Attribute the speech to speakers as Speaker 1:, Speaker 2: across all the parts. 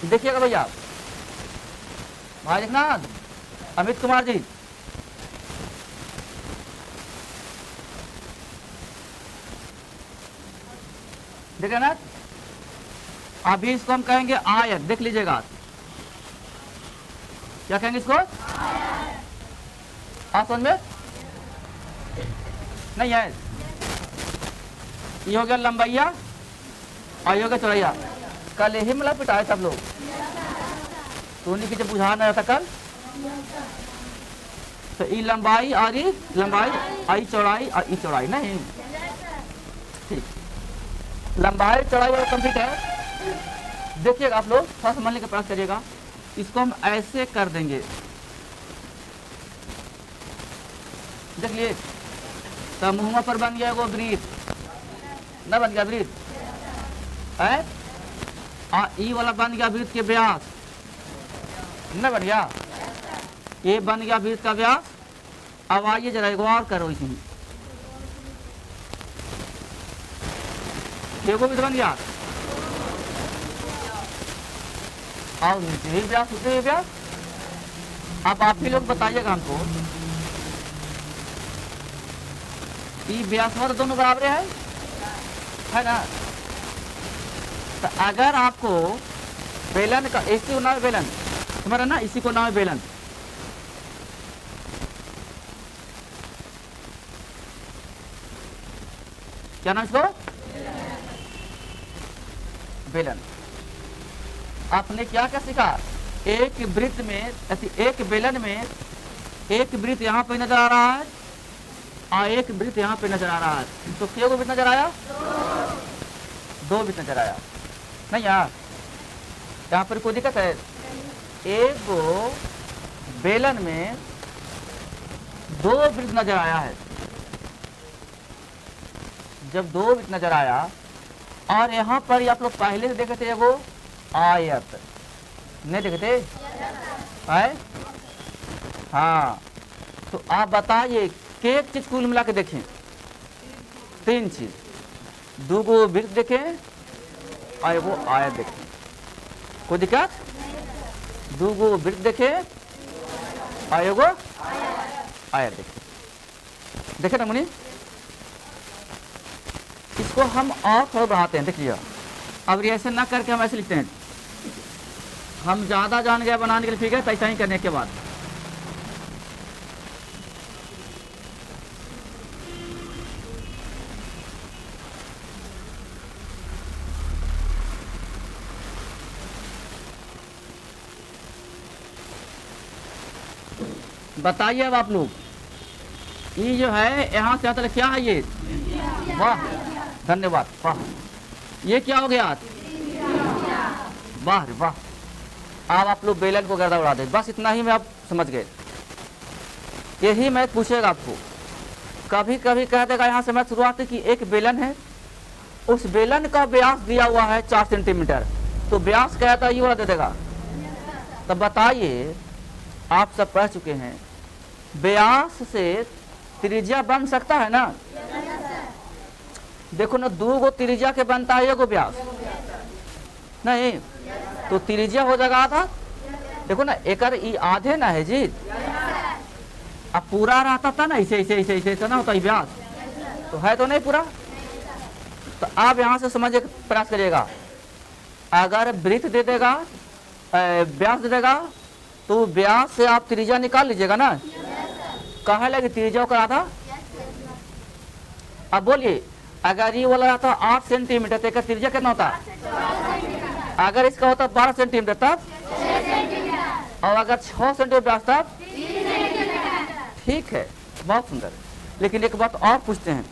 Speaker 1: देखिएगा भैया, भाई देखना, अमित कुमार जी, देखिए ना, अभी इसको हम कहेंगे आयत। देख लीजिएगा, क्या कहेंगे इसको? आप समझ में नहीं है? ये हो गया लंबाइया और ये हो गया चौड़ाइया। कल यही मतलब पिटाए सब लोग, तो उन्हीं की जब बुझा नहीं रहता कल, तो ई लंबाई और ई लंबाई, आई चौड़ाई और ई चौड़ाई। नहीं ठीक, लंबाई चौड़ाई वाला कंप्लीट है। देखिएगा आप लोग, थोड़ा समझने का प्रयास करिएगा। इसको हम ऐसे कर देंगे, देख लिए, समूह पर बन गया वो वृत्त, न बन गया वृत्त है, और ई वाला बन गया वृत्त के व्यास, न बन गया, ये बन गया वृत्त का व्यास। अब आइए जरा एक और करो, इसमें देखो वृत्त बन गया, और नीचे ही व्यास, ऊपर ही व्यास। अब आप ही लोग बताइएगा हमको, ई व्यास और दोनों बराबर है ना? तो अगर आपको बेलन का, इसी को नाम है बेलन, तुम्हारा ना, इसी को नाम है बेलन। क्या नाम इसको? बेलन। आपने क्या क्या सीखा? एक वृत्त में, एक बेलन में एक वृत्त यहाँ पे नजर आ रहा है और एक वृत्त यहाँ पे नजर आ रहा है। तो क्या वृत्त नजर आया? दो वृत्त नजर आया। नहीं यार, यहाँ पर कोई दिक्कत है? एक बेलन में दो वृत्त नजर आया है। जब दो वृत्त नजर आया, और यहाँ पर आप लोग पहले से देखे थे वो आयत, नहीं देखे थे? है? हाँ, तो आप बताइए एक चीज कुल मिला के देखें, तीन चीज, दो गो वृत्त देखें और वो आयत देखें, कोई दिक्कत? दो गो वृत्त देखें और एगो आयत देखें। देखे ना मुनि? इसको हम और थोड़ा बढ़ाते हैं, देखिए। अब ऐसे ना करके हम ऐसे लिखते हैं, हम ज्यादा जान गए बनाने के लिए, ठीक है? ऐसा ही करने के बाद बताइए अब आप लोग, ये जो है यहाँ से आता क्या है ये? वाह, धन्यवाद, वाह। ये क्या हो गया? वाह रे वाह। अब आप लोग बेलन को गर्दा उड़ा दे, बस इतना ही में आप समझ गए। यही मैं पूछेगा आपको, कभी कभी कह देगा यहाँ से मैं शुरुआत की एक बेलन है, उस बेलन का व्यास दिया हुआ है 4 सेंटीमीटर, तो व्यास क्या था ये वाला दे देगा। तब बताइए, आप सब पढ़ चुके हैं, व्यास से त्रिज्या बन सकता है ना? देखो ना, दो गो त्रिज्या के बनता है, एगो व्यास नहीं, तो त्रिज्या हो जाएगा आधा। देखो ना, एक आधे ना है जी, अब पूरा रहता था ना, इसे इसे इसे इसे ना होता है व्यास, तो है तो नहीं पूरा। तो आप यहाँ से समझने का प्रयास करिएगा, अगर वृत्त दे देगा, व्यास दे देगा, तो व्यास से आप त्रिज्या निकाल लीजिएगा ना। कहाँ लगे त्रिज्या का आधा? अब बोलिए, अगर ये वाला रहता 8 सेंटीमीटर, तो त्रिज्या कितना होता? अगर इसका होता 12 सेंटीमीटर तब, और अगर 6 सेंटीमीटर व्यास तब, ठीक है, बहुत सुंदर। लेकिन एक बात और पूछते हैं,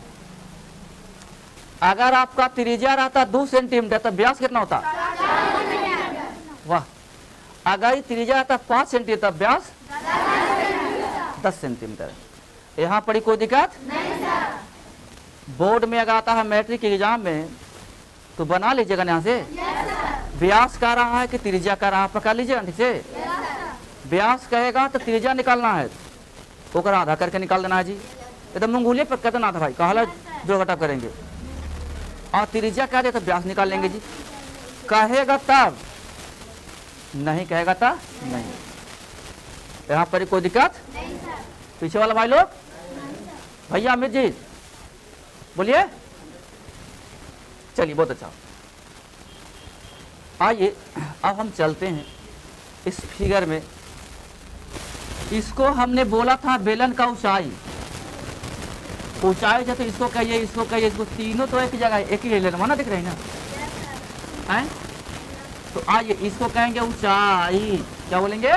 Speaker 1: अगर आपका त्रिज्या रहता 2 सेंटीमीटर, तब व्यास कितना होता? वाह। अगर त्रिज्या रहता 5 सेंटीमीटर, तब व्यास 10 सेंटीमीटर। यहाँ पड़ी कोई दिक्कत नहीं? बोर्ड में अगर आता है मैट्रिक एग्जाम में, तो बना लीजिएगा यहाँ से, व्यास कह रहा है कि त्रिज्या कह रहा है, पकड़ लीजिएगा ठीक से। व्यास कहेगा तो त्रिज्या निकालना है, ओकर आधा करके निकाल देना है जी, एकदम अंगुली पर कहते ना था भाई, कहा जो घटा करेंगे, और त्रिज्या कह दे तो व्यास निकाल लेंगे जी। कहेगा तब नहीं कहेगा था नहीं। यहाँ पर कोई दिक्कत नहीं सर। पीछे वाला भाई लोग, भैया अमित जी बोलिए। चलिए बहुत अच्छा। आइए अब हम चलते हैं इस फिगर में। इसको हमने बोला था बेलन का ऊंचाई, ऊंचाई है तो इसको कहिए, इसको कहिए, इसको तीनों तो एक जगह एक ही ले लेना, माना दिख रही ना हैं। तो आइए इसको कहेंगे ऊंचाई। क्या बोलेंगे?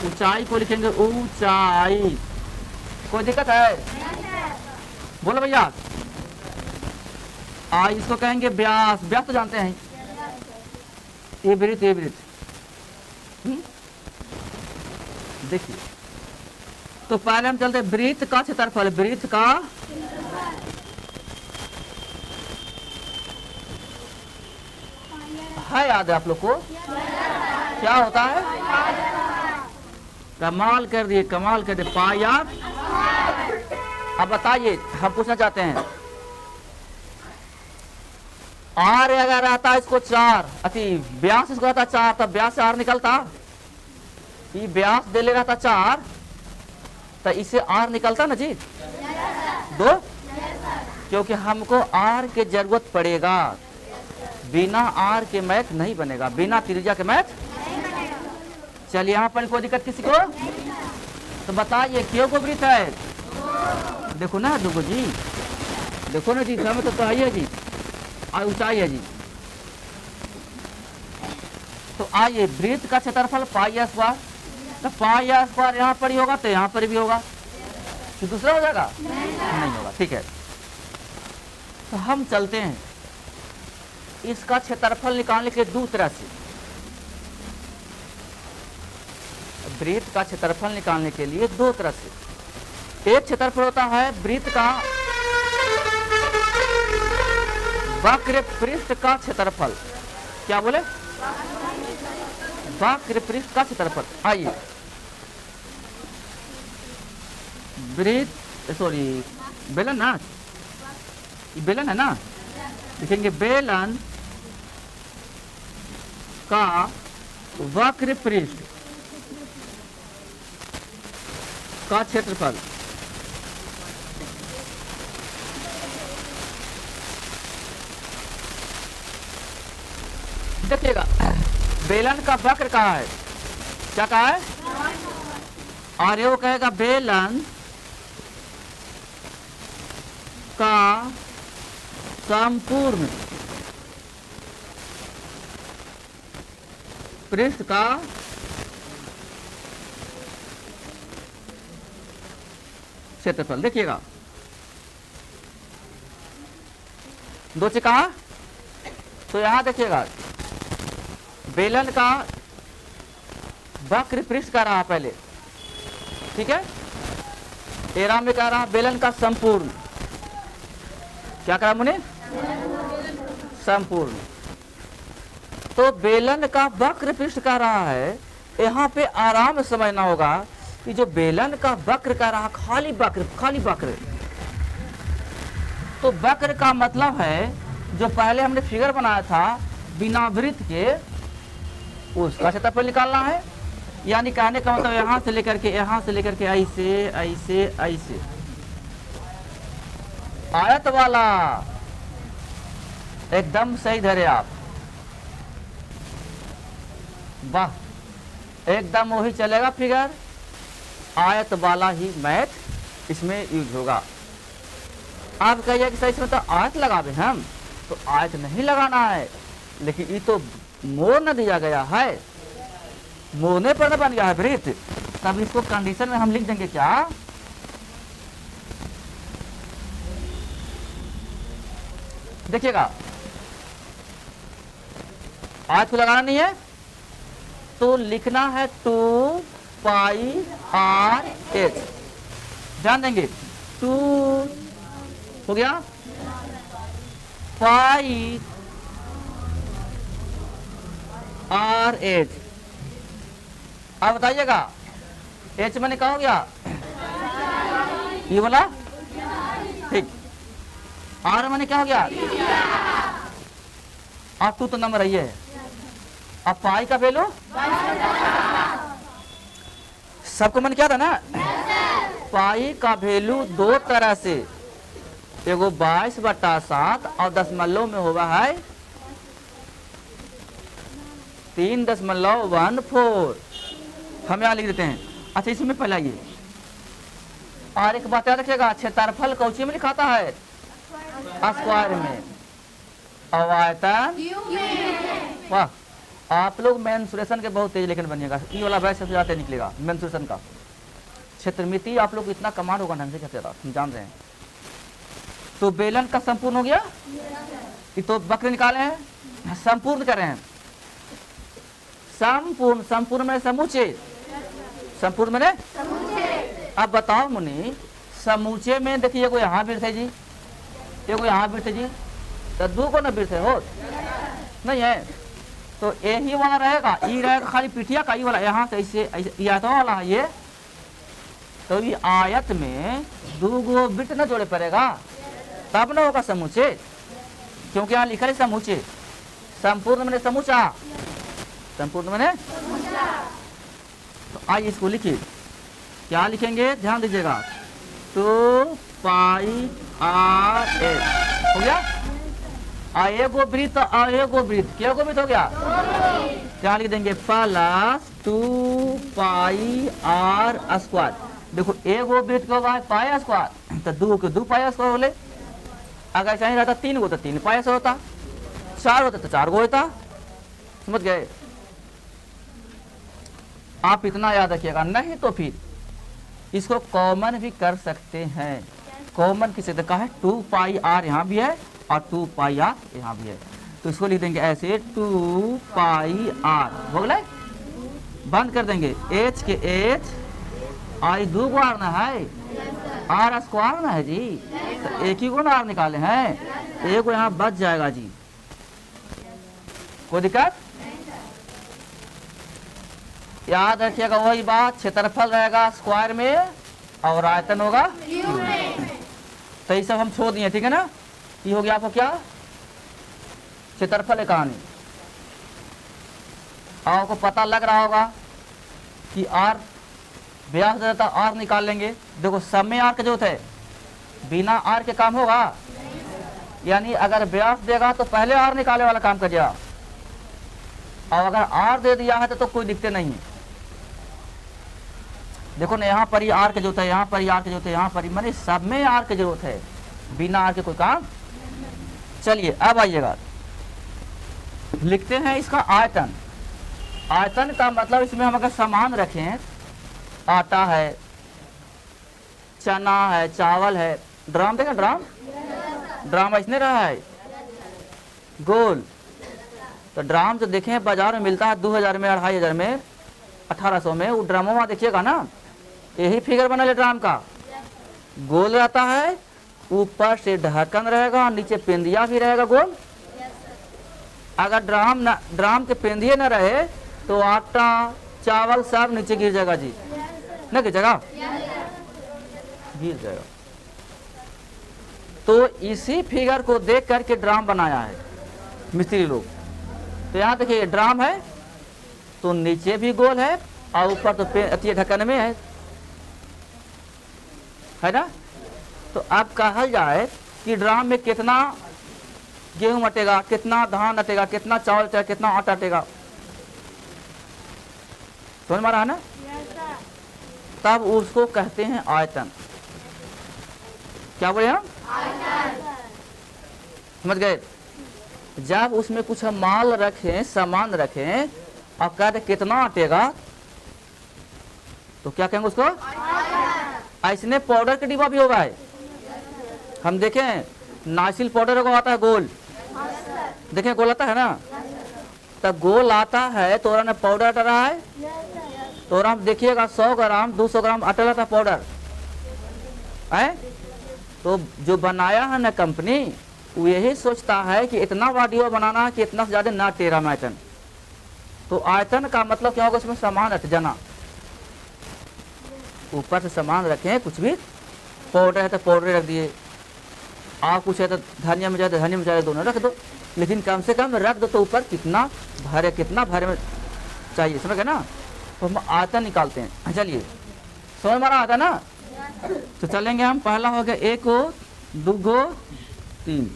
Speaker 1: ऊंचाई को लिखेंगे ऊंचाई। कोई दिक्कत है? बोलो भैया। इसको कहेंगे व्यास। व्यास तो जानते हैं, ये वृत्त, ये वृत्त। देखिए तो पहले हम चलते वृत्त का क्षेत्रफल। वृत्त का है याद है आप लोग को? क्या होता है? कमाल कर दिए, कमाल कर दिए। पाया। अब बताइए, हम पूछना चाहते हैं, आर अगर आता इसको 4, अति व्यास इसको आता 4, तब व्यास से आर निकलता। ये व्यास दे ले रहा था 4, तो इसे आर निकलता ना जी 2, क्योंकि हमको आर की जरूरत पड़ेगा। बिना आर के मैथ नहीं बनेगा, बिना त्रिज्या के मैथ। चलिए यहाँ पर कोई दिक्कत किसी को? तो बताइए क्यों को वृत्त है? देखो ना, देखो जी, देखो ना जी, समय तो है जी, और ऊंचाई है जी। तो आइए वृत्त का क्षेत्रफल पाई स्क्वायर, तो पाई स्क्वायर यहाँ पर ही होगा तो यहाँ पर भी होगा, तो दूसरा हो जाएगा नहीं होगा। ठीक है, तो हम चलते हैं इसका क्षेत्रफल निकालने के दूसरा से। वृत्त का क्षेत्रफल निकालने के लिए दो तरह से। एक क्षेत्रफल होता है वृत्त का वक्र पृष्ठ का क्षेत्रफल। क्या बोले? वक्र पृष्ठ का क्षेत्रफल। आइए वृत्त, सॉरी बेलन ना, ये बेलन है ना, लिखेंगे बेलन का वक्र पृष्ठ का क्षेत्रफल। देखिएगा बेलन का वक्र कहाँ है? क्या कहा है? और ये वो कहेगा बेलन का संपूर्ण पृष्ठ का क्षेत्रफल। देखिएगा दो से कहा, तो यहां देखिएगा बेलन का वक्र पृष्ठ का रहा पहले, ठीक है। एरा में कह रहा बेलन का संपूर्ण, क्या करा मुने? संपूर्ण। तो बेलन का वक्र पृष्ठ का रहा है, यहाँ पे आराम से समझना होगा कि जो बेलन का वक्र का रहा खाली वक्र, खाली वक्र, तो वक्र का मतलब है जो पहले हमने फिगर बनाया था बिना वृत्त के, उसका क्षेत्रफल निकालना है। यानी कहने का मतलब यहाँ से लेकर के ऐसे ऐसे ऐसे आयत वाला एकदम सही धरे आप, वाह, एकदम वही चलेगा फिगर, आयत वाला ही मैथ इसमें यूज होगा। आप कहिए कि सर इसमें तो आयत लगावे हम, तो आयत नहीं लगाना है, लेकिन ये तो मोड़ न दिया गया है, मोड़ने पर न बन गया है वृत्त, तब इसको कंडीशन में हम लिख देंगे क्या? देखिएगा आयत को लगाना नहीं है तो लिखना है 2 पाई आर एच, ध्यान देंगे 2 हो गया पाई आर एच। अब बताइएगा एच मैंने कहा हो गया ये वाला, ठीक। आर मैंने क्या हो गया? आप 2 तो नंबर है, अब पाई का वैल्यू सबको मन क्या था ना, पाई का वैल्यू दो तरह से, एगो 22/7 और दशमलव में होगा है 3.14। हम यहाँ लिख देते हैं। अच्छा इसमें पहला ये और एक बात याद रखिएगा, क्षेत्रफल कौची में लिखाता है, स्क्वायर में, और आयतन। वाह, आप लोग मेंसुरेशन के बहुत तेज लेकिन बनिएगा, ये वाला बैच सबसे ज्यादा निकलेगा मेंसुरेशन का। क्षेत्रमिति आप लोग को इतना कमांड होगा ढंग से कैसे हम जान रहे हैं। तो बेलन का संपूर्ण हो गया, ये तो वक्र निकाले हैं, संपूर्ण कर रहे हैं। संपूर्ण, संपूर्ण में समूचे, संपूर्ण में। अब बताओ मुनि, समूचे में देखिए एगो यहाँ वृत्त है जी, एगो यहाँ वृत्त है जी, तो दो को ना वृत्त है, हो नहीं है, तो यही वाला रहेगा, ये रहेगा खाली पिठिया का, ये वाला यहाँ कैसे ये वाला है ये, तो ये आयत में दो गो वृत्त न जोड़े पड़ेगा तब ना होगा समूचे, क्योंकि यहाँ लिखा है समूचे। संपूर्ण मैंने समूचा, संपूर्ण मैंने। तो आइए इसको लिखिए, क्या लिखेंगे ध्यान दीजिएगा, 2πr(h) हो गया। एगो वृत्त और एगो वृत्त, क्या गो वृत्त हो गया, क्या लिख देंगे, प्लस 2πr²। देखो एगो वृत्त को पाई स्क्वायर, तो दो के 2πr² बोले। अगर चाहिए रहता 3 गो तो 3πr होता, 4 होता तो 4 गो होता, समझ गए। आप इतना याद रखिएगा, नहीं तो फिर इसको कॉमन भी कर सकते हैं। कॉमन किसे देखा है, 2πr यहाँ भी है और 2πr यहाँ भी है, तो इसको लिख देंगे ऐसे 2πr हो गया। बंद कर देंगे, h के h और दो गो आर ना है, आर स्क्वायर ना है जी, तो एक ही गो ना आर निकाले हैं, एक गो यहाँ बच जाएगा जी, कोई दिक्कत। याद रखिएगा वही बात, क्षेत्रफल रहेगा स्क्वायर में और आयतन होगा क्यूब में। तो ये सब हम छोड़ दिए, ठीक है ना। ये हो गया आपको क्या, क्षेत्रफल है कहानी। आपको पता लग रहा होगा कि आर व्यास देता, आर निकाल लेंगे। देखो सब में आर की जरूरत है, बिना आर के काम होगा, यानी अगर व्यास देगा तो पहले आर निकाले वाला काम करिएगा, और अगर आर दे दिया है तो कोई दिक्कत नहीं। देखो ना, यहाँ पर ही आर की जरूरत है, यहाँ पर ही आर की जरूरत है, यहाँ पर ही, माने सब में आर की जरूरत है, बिना आर के कोई काम। चलिए अब आइएगा, लिखते हैं इसका आयतन। आयतन का मतलब इसमें हम अगर सामान रखें, आटा है, चना है, चावल है, ड्राम देखा, ड्राम ड्राम ऐसने रहा है गोल, तो ड्राम जो देखें बाजार में मिलता है 2000 में, 2500 में, 1800 में, वो ड्रामों में देखिएगा ना, यही फिगर बना ले ड्राम का, गोल रहता है, ऊपर से ढक्कन रहेगा और नीचे पेंदिया भी रहेगा गोल। अगर ड्राम के पेंदिए न रहे तो आटा चावल सब नीचे गिर जाएगा जी, न गिर जाएगा, गिर जाएगा। तो इसी फिगर को देख करके ड्राम बनाया है मिस्त्री लोग। तो यहाँ देखिए ड्राम है तो नीचे भी गोल है और ऊपर तो अति ढक्कन में है ना। तो अब कहा जाए कि ड्राम में कितना गेहूं अटेगा, कितना धान अटेगा, कितना चावल अटेगा, कितना आटा अटेगा, समझ में आ रहा है ना। तब उसको कहते हैं आयतन। क्या बोले हम, समझ गए। जब उसमें कुछ हम माल रखें, सामान रखें और कहते कितना अटेगा, तो क्या कहेंगे उसको, ऐसने पाउडर का डिब्बा भी होगा है। हम देखें नासिल पाउडर को आता है गोल, देखें गोल आता है ना, तब गोल आता है तो ना पाउडर अट रहा है, तो आप देखिएगा 100 ग्राम 200 ग्राम अटल रहता पाउडर है। तो जो बनाया है ना कंपनी, वो यही सोचता है कि इतना वाडियो बनाना है कि इतना से ज़्यादा ना टेरा में आयतन। तो आयतन का मतलब क्या होगा, उसमें सामान रख जाना, ऊपर से सामान रखें, कुछ भी पाउडर है तो पाउडर रख दिए, और कुछ है तो धनिया में जाए तो धनिया में जाए, दोनों रख दो, लेकिन कम से कम रख दो तो ऊपर कितना भरे, कितना भरे में चाहिए, समझ गए ना। तो हम आयतन निकालते हैं। चलिए समझ में आता ना। तो चलेंगे हम, पहला हो गया 1 गो 2 गो 3।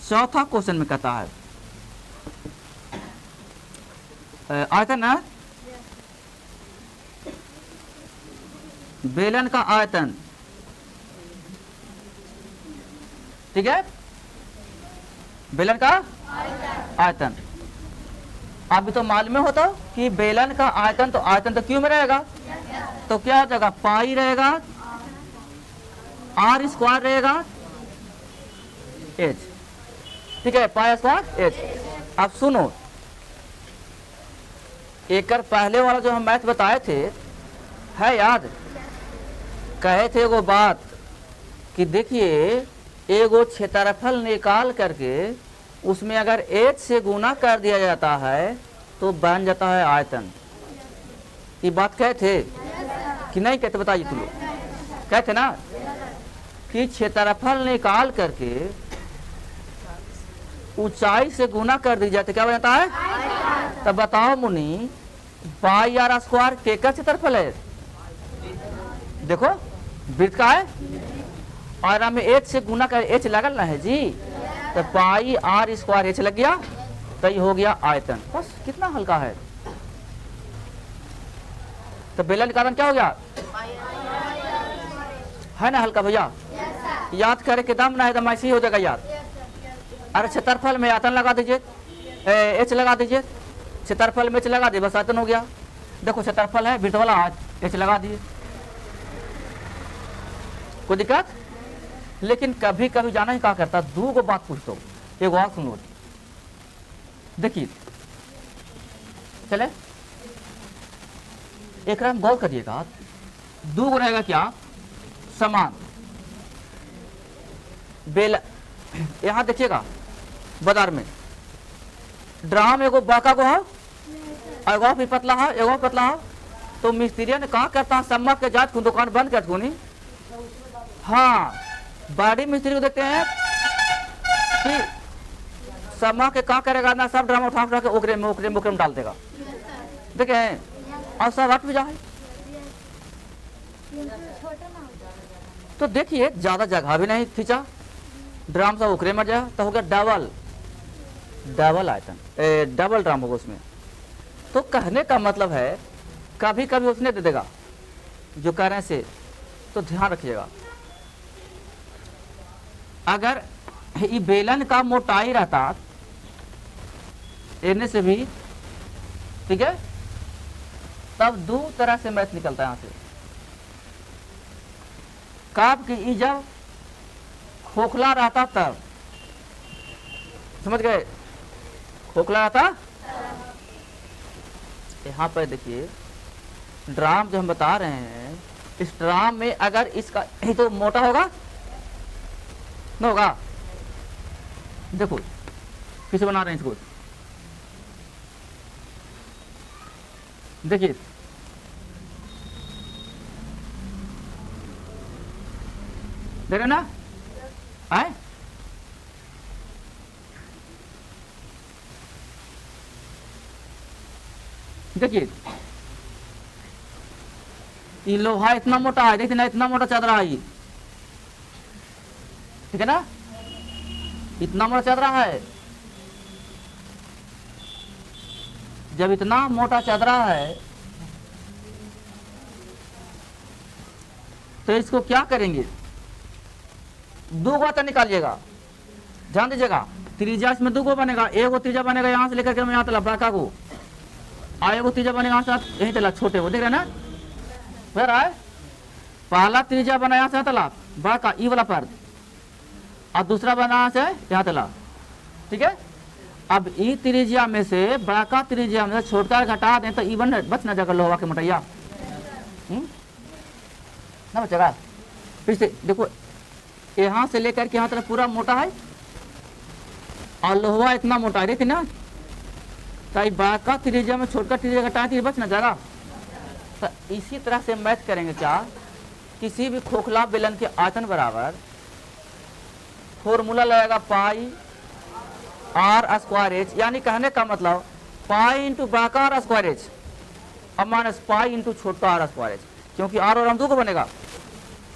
Speaker 1: चौथा क्वेश्चन में कहता है आयतन है बेलन का आयतन, ठीक है, बेलन का आयतन। अभी तो मालूम होता कि बेलन का आयतन, तो आयतन तो क्यों में रहेगा, तो क्या हो जाएगा, पाई रहेगा, आर स्क्वायर रहेगा, एच, ठीक है, पाई स्क्वायर एच। अब सुनो, एक पहले वाला जो हम मैथ बताए थे है याद, कहे थे वो बात कि देखिए एगो क्षेत्रफल निकाल करके उसमें अगर एच से गुना कर दिया जाता है तो बन जाता है आयतन। ये बात कहे थे कि नहीं कहते, बताइए तुम लोग, कहते ना कि क्षेत्रफल निकाल करके ऊंचाई से गुना कर दी जाती, क्या बन जाता है। तब बताओ मुनि, पाई आर स्क्वायर के का क्षेत्रफल है, देखो वृत्त का है, और हमें एच से गुना कर, एच लगल ना है जी, तो पाई आर स्क्वायर एच लग गया, तो ये हो गया आयतन। बस कितना हल्का है। तो बेलन का आयतन क्या हो गया, है ना हल्का भैया। याद करे के दम ना है, दम ऐसे ही हो जाएगा याद। अरे क्षेत्रफल में आयतन लगा दीजिए, एच लगा दीजिए, क्षेत्रफल में एच लगा दिए, बस आयतन हो गया। देखो क्षेत्रफल है वृत्त वाला, एच लगा दिए, कोई दिक्कत। लेकिन कभी कभी जाना ही क्या करता, दो को बात पूछता हूँ, एक बात सुनो, देखिए चले एक राम गौर करिएगा, दो को रहेगा क्या समान बेल। यहां देखिएगा बाजार में ड्राम एगो बाका को है, एगो भी पतला है, एगो पतला है। तो मिस्त्री ने कहा करता है सम्मा के जात को दुकान बंद कर दूनी। हाँ, बॉडी मिस्त्री को देखते हैं कि सम्मा के क्या करेगा ना, सब ड्रामा उठा उठा के ओकरे में डाल देगा, देखे हैं, और सब हट भी जाए। तो देखिए ज्यादा जगह भी नहीं खींचा, ड्राम सब ओकरे में जाए, तो हो गया डबल आयतन, डबल ड्राम होगा उसमें। तो कहने का मतलब है कभी कभी उसने दे देगा जो कह रहे हैं से, तो ध्यान रखिएगा। अगर ये बेलन का मोटाई रहता इनमें से भी, ठीक है, तब दो तरह से मैथ निकलता है यहां से। काब की जब खोखला रहता तब, समझ गए, खोखला रहता। यहां पर देखिए ड्राम जो हम बता रहे हैं, इस ड्राम में अगर इसका ये तो मोटा होगा न होगा, देखो किसे बना रहे हैं इसको, देखिए देख रहे ना आए, देखिए ये लोहा इतना मोटा है, देखिए ना इतना मोटा चादरा है, ठीक है ना, इतना मोटा चादरा है। जब इतना मोटा चादरा है तो इसको क्या करेंगे, दो गो निकालिएगा, ध्यान दीजिएगा। त्रिज्या इसमें दो गो बनेगा, एक गो त्रिज्या बनेगा यहाँ से लेकर के मैं यहाँ तला बड़का को, और एक गो त्रिज्या बनेगा यहाँ से यही तला छोटे को, देख रहे ना फिर आए। पहला त्रिज्या बना यहाँ से तला बड़का ई वाला पर, और दूसरा बना यहाँ से यहाँ तला, ठीक है। अब ई त्रिज्या में से बड़का त्रिज्या में से छोटका घटा दें तो ई बच ना जाएगा लोहा के मोटैया, ना बचेगा। फिर से देखो यहाँ से लेकर के यहाँ तक पूरा मोटा है, और लोहा इतना मोटा है, देखिए ना, तो बड़का त्रिज्या में छोटका त्रिज्या घटाए तो बच ना जाएगा। तो इसी तरह से मैथ करेंगे क्या, किसी भी खोखला बेलन के आयतन बराबर फॉर्मूला लगेगा पाई आर स्क्वायर एच, यानी कहने का मतलब पाई इंटू बड़ा का आर स्क्वायर एच, अब माइनस पाई इंटू छोटा आर स्क्वायर एच, क्योंकि आर और हम दो को बनेगा,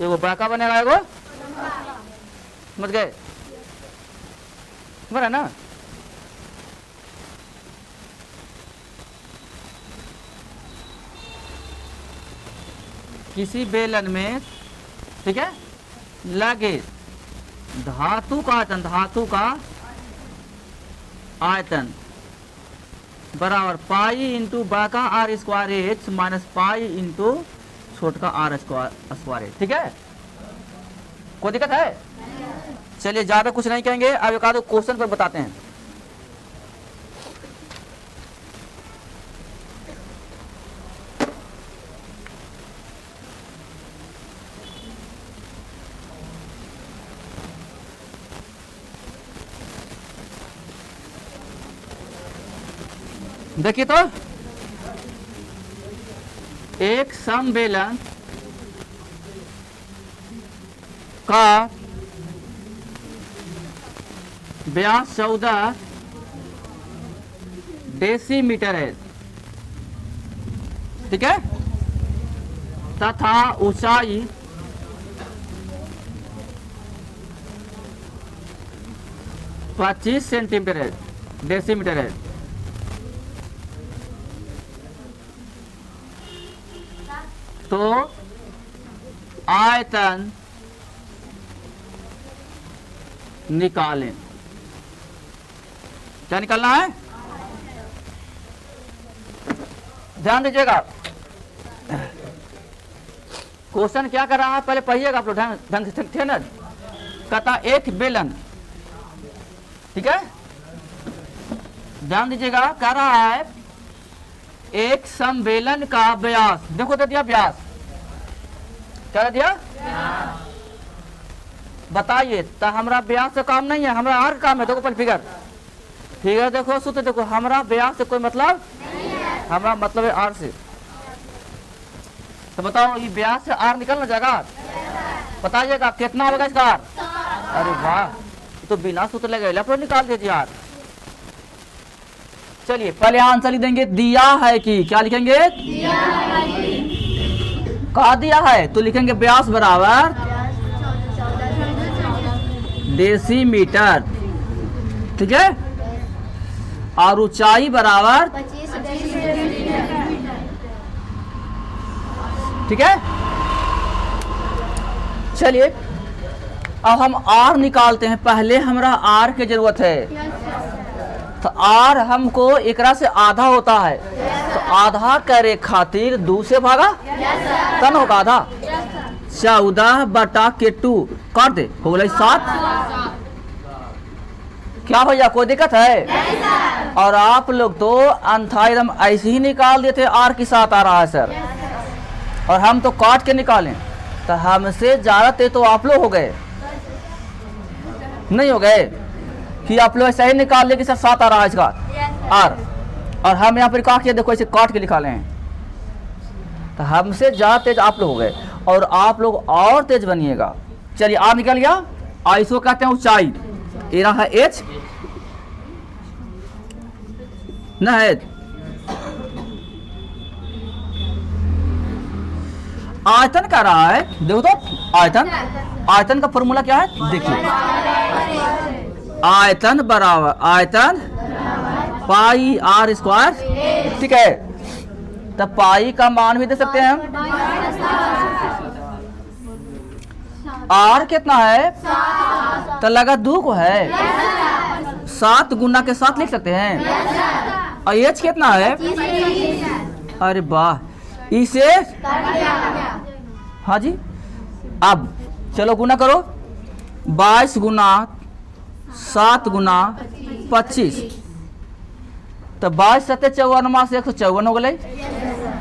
Speaker 1: एगो बड़ा का बनेगा, एगो समझ गए, बना ना। किसी बेलन में, ठीक है, लगे धातु का आयतन, धातु का आयतन बराबर पाई इंटू बड़ा का R square H minus pi into छोटा का आर स्क्वायर एच, ठीक है। कोई दिक्कत है? चलिए ज्यादा कुछ नहीं कहेंगे, अब एक आध क्वेश्चन पर बताते हैं। देखिए तो एक समबेलन का व्यास 14 डेसीमीटर है, ठीक है, तथा ऊंचाई 25 सेंटीमीटर है, डेसीमीटर है। तो आयतन निकालें। क्या निकालना है? ध्यान दीजिएगा, क्वेश्चन क्या कर रहा है पहले पढ़िएगा आप लोग ढंग से, ठीक है ना। कहता एक बेलन, ठीक है, ध्यान दीजिएगा, कह रहा है एक समबेलन का व्यास, देखो दे दिया व्यास, क्या दे दिया, बताइए। तो हमारा व्यास से काम नहीं है, हमारा आर काम है। देखो पहले फिगर देखो, सूत्र देखो, हमारा व्यास से कोई मतलब नहीं है, हमारा मतलब है आर से। तो बताओ ये व्यास से आर निकलना जाएगा, बताइएगा कितना होगा इसका आर। अरे वाह, तो बिना सूत्र लगे पर निकाल दीजिए आर। चलिए पहले आंसर लिख देंगे, दिया है कि क्या लिखेंगे, कहा दिया है, तो लिखेंगे व्यास बराबर डेसीमीटर, ठीक है, और ऊंचाई बराबर 25, ठीक है। चलिए अब हम आर निकालते हैं। पहले हमरा आर की जरूरत है, तो आर हमको एकरा से आधा होता है, तो आधा करे खातिर 2 से भागा तन होगा आधा, 14 बटा के 2 कर दे, हो गया 7। क्या भैया कोई दिक्कत है? और आप लोग तो अंथा एकदम ऐसे ही निकाल देते, आर के साथ आ रहा है सर, और हम तो काट के निकालें, तो हमसे ज्यादा तेज तो आप लोग हो गए, नहीं हो गए कि आप लोग ऐसा ही निकाल ले कि सर 7 आ रहा है इसका आर, और हम यहाँ पर काट के देखो ऐसे काट के निकाले हैं, तो हमसे ज्यादा तेज आप लोग हो गए, और आप लोग और तेज बनिएगा। चलिए आर निकल गया, आइसो कहते हैं ऊंचाई, ये रहा है एच न है, आयतन कह रहा है, देखो तो आयतन का फॉर्मूला क्या है, देखिए, आयतन बराबर आयतन पाई आर स्क्वायर, ठीक है। तब पाई का मान भी दे सकते हैं हम, आर कितना है, तो लगा 2 को है, 7 गुना के साथ लिख सकते हैं, और एच कितना है, अरे वाह, इसे हाँ जी, अब चलो गुना करो, 22 गुना 7 गुना 25, तो 22 7 54 से 154 हो गए,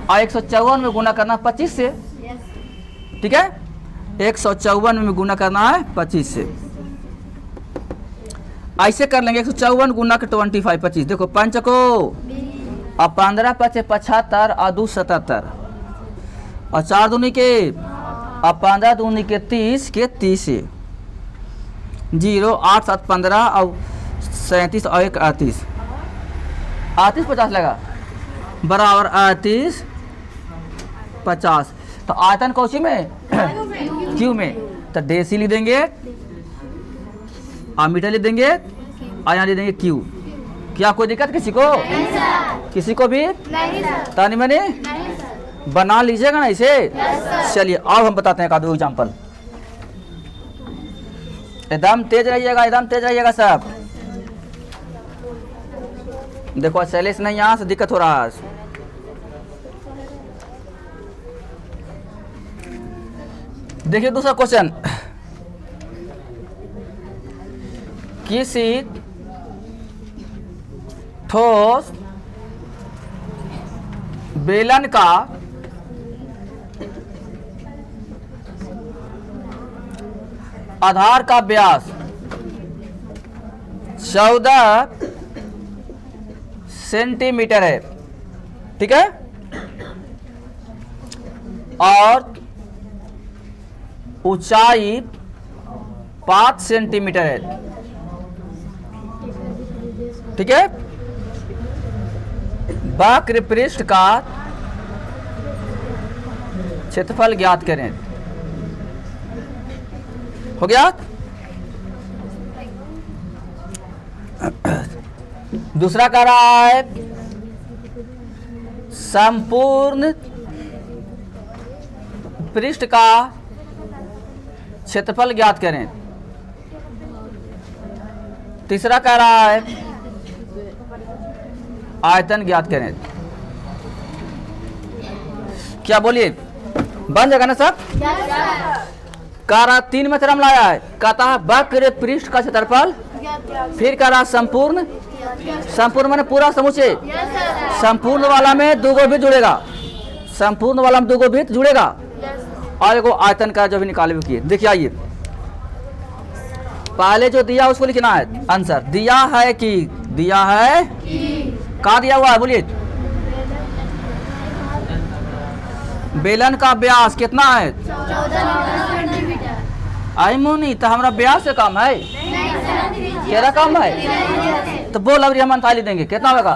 Speaker 1: और 154 में गुना करना 25 से, ठीक है, 154 में गुना करना है 25 से, ऐसे कर लेंगे। 154 गुना के 25, 25 देखो 5 को, और 15 5 75, और 2 77, और 4 दूनी के, और 15 दूनी के 30 के 30 से 0 8 7 15, और 37 और 1 38, 38 50 लगा बराबर 38 50। तो आयतन कौची में क्यू में, तो डेसी लिख देंगे और मीटर लिख देंगे और यहाँ लिख देंगे क्यू। क्या कोई दिक्कत किसी को? किसी को भी तानी मनी बना लीजिएगा ना इसे। चलिए अब हम बताते हैं एक आधो एग्जाम्पल। एकदम तेज रहिएगा, एकदम तेज रहिएगा सब। देखो शैलेश नहीं, यहाँ से दिक्कत हो रहा है। देखिए दूसरा क्वेश्चन, किसी ठोस बेलन का आधार का व्यास 14 सेंटीमीटर है, ठीक है, और ऊंचाई 5 सेंटीमीटर है, ठीक है। वक्र पृष्ठ का क्षेत्रफल ज्ञात करें। हो गया। दूसरा कह रहा है संपूर्ण पृष्ठ का क्षेत्रफल ज्ञात करें। तीसरा कह रहा है आयतन ज्ञात करें। क्या बोलिए, बन जाएगा ना सब? कह रहा 3 में क्रम लाया है, कहता है वक्र पृष्ठ का क्षेत्रफल, फिर कह रहा संपूर्ण, संपूर्ण माने पूरा समुच्चय, संपूर्ण वाला में 2 गो भी जुड़ेगा, संपूर्ण वाला में 2 गो भी जुड़ेगा, और एगो आयतन का जो भी निकाले हुए किए। देखिए आइए, पहले जो दिया उसको लिखना है आंसर। दिया है कि दिया है, कहा दिया हुआ है बोलिए। बेलन का व्यास कितना है? 14 सेंटीमीटर। आई मोनी तो हमारा व्यास से कम है, केरा कम है, तो बोल अवरी हम थाली देंगे, कितना होगा?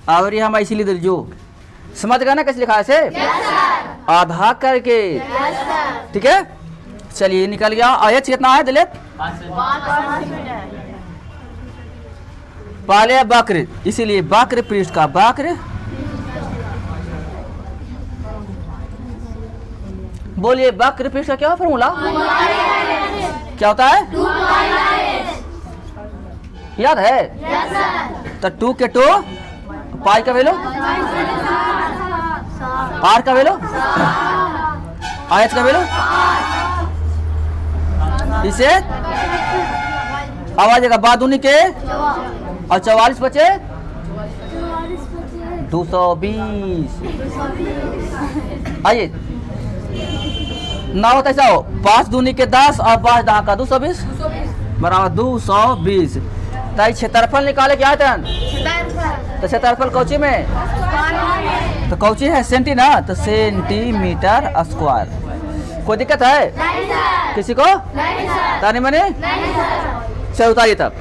Speaker 1: अवरी हम ऐसी ली जो समझ गए ना कैसे लिखा है इसे? आधा करके, ठीक है। चलिए निकल गया। आयत कितना है दिलीप? 5 पहले वक्र, इसीलिए वक्र पृष्ठ का वक्र, बोलिए वक्र पृष्ठ का क्या फॉर्मूला? क्या होता है? याद है? तो 2 के 2 पाई का वैल्यू, आर का वैल्यू, आयत का वैल्यू, इसे आवाज का बाद उन्हीं के और 44 बचे 220। आइए ना होता ऐसा हो, 5 दूनी के 10 और 5 दहा का 220 बराबर 220। तो क्षेत्रफल निकाले क्या था? तो क्षेत्रफल कौची में? तो कौची है? सेंटी ना, तो सेंटीमीटर स्क्वायर। कोई दिक्कत है किसी को? तानी मनी? चलो उतारिए तब।